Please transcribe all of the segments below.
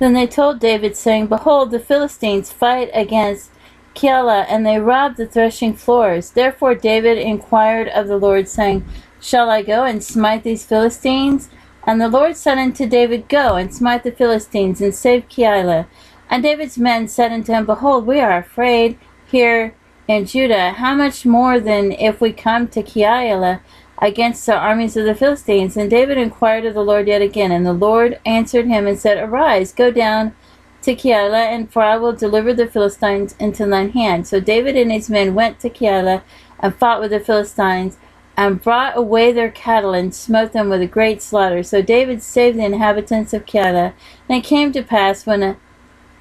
Then they told David, saying, Behold, the Philistines fight against Keilah, and they rob the threshing floors. Therefore David inquired of the Lord, saying, Shall I go and smite these Philistines? And the Lord said unto David, Go and smite the Philistines, and save Keilah. And David's men said unto him, Behold, we are afraid here in Judah. How much more then if we come to Keilah against the armies of the Philistines? And David inquired of the Lord yet again. And the Lord answered him and said, Arise, go down to Keilah, and for I will deliver the Philistines into thine hand. So David and his men went to Keilah and fought with the Philistines, and brought away their cattle, and smote them with a great slaughter. So David saved the inhabitants of Keilah. And it came to pass, when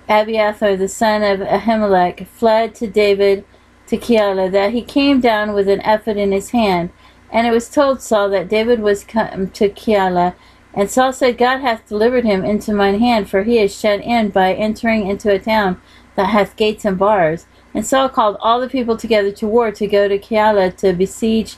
Abiathar the son of Ahimelech fled to David to Keilah, that he came down with an ephod in his hand. And it was told Saul that David was come to Keilah. And Saul said, God hath delivered him into mine hand, for he is shut in by entering into a town that hath gates and bars. And Saul called all the people together to war, to go to Keilah to besiege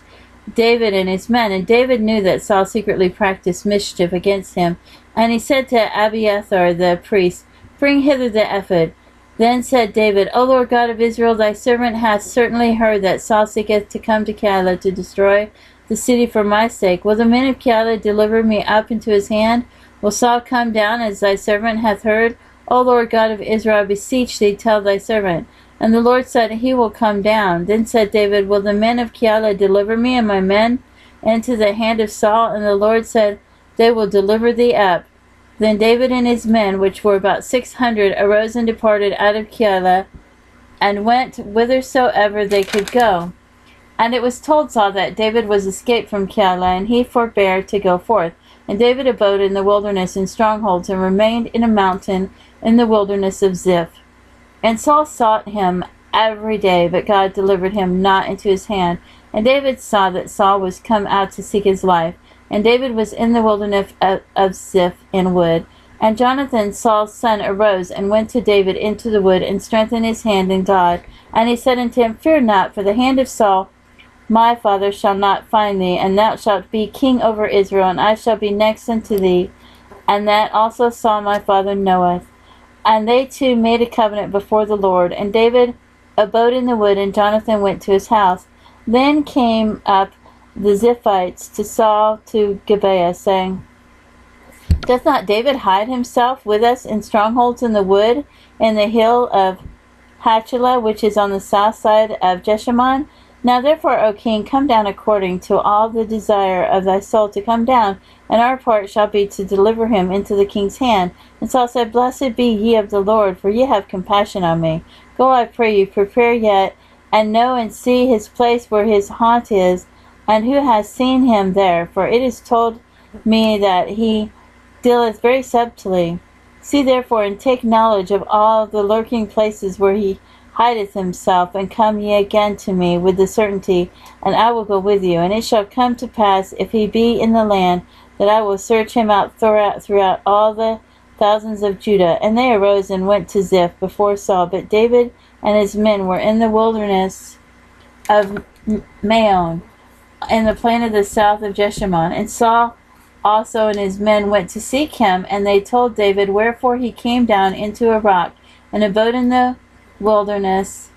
David and his men. And David knew that Saul secretly practiced mischief against him. And he said to Abiathar the priest, Bring hither the ephod. Then said David, O Lord God of Israel, thy servant hath certainly heard that Saul seeketh to come to Keilah to destroy the city for my sake. Will the men of Keilah deliver me up into his hand? Will Saul come down as thy servant hath heard? O Lord God of Israel, I beseech thee, tell thy servant. And the Lord said, He will come down. Then said David, Will the men of Keilah deliver me and my men into the hand of Saul? And the Lord said, They will deliver thee up. Then David and his men, which were about 600, arose and departed out of Keilah, and went whithersoever they could go. And it was told Saul that David was escaped from Keilah, and he forbare to go forth. And David abode in the wilderness in strongholds, and remained in a mountain in the wilderness of Ziph. And Saul sought him every day, but God delivered him not into his hand. And David saw that Saul was come out to seek his life. And David was in the wilderness of Ziph in wood. And Jonathan, Saul's son, arose and went to David into the wood, and strengthened his hand in God. And he said unto him, Fear not, for the hand of Saul my father shall not find thee, and thou shalt be king over Israel, and I shall be next unto thee, and that also Saul my father knoweth. And they two made a covenant before the Lord. And David abode in the wood, and Jonathan went to his house. Then came up the Ziphites to Saul to Gibeah, saying, Doth not David hide himself with us in strongholds in the wood, in the hill of Hachilah, which is on the south side of Jeshimon? Now therefore, O king, come down according to all the desire of thy soul to come down, and our part shall be to deliver him into the king's hand. And Saul said, Blessed be ye of the Lord, for ye have compassion on me. Go, I pray you, prepare yet, and know and see his place where his haunt is, and who has seen him there? For it is told me that he dealeth very subtly. See therefore, and take knowledge of all the lurking places where he hideth himself, and come ye again to me with the certainty, and I will go with you. And it shall come to pass, if he be in the land, that I will search him out throughout all the thousands of Judah. And they arose and went to Ziph before Saul. But David and his men were in the wilderness of Maon, in the plain of the south of Jeshimon. And Saul also and his men went to seek him, and they told David wherefore he came down into a rock, and abode in the wilderness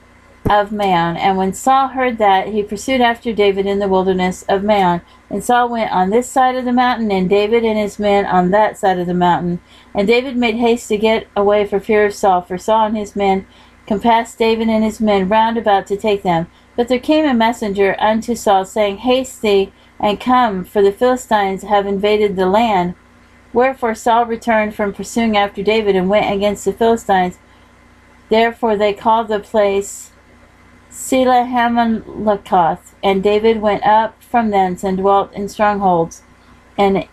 of Maon. And when Saul heard that, he pursued after David in the wilderness of Maon. And Saul went on this side of the mountain, and David and his men on that side of the mountain. And David made haste to get away for fear of Saul, for Saul and his men compassed David and his men round about to take them. But there came a messenger unto Saul, saying, Haste thee, and come, for the Philistines have invaded the land. Wherefore Saul returned from pursuing after David, and went against the Philistines. Therefore they called the place Selah Hammonlakoth. And David went up from thence, and dwelt in strongholds in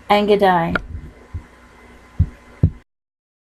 Engedi.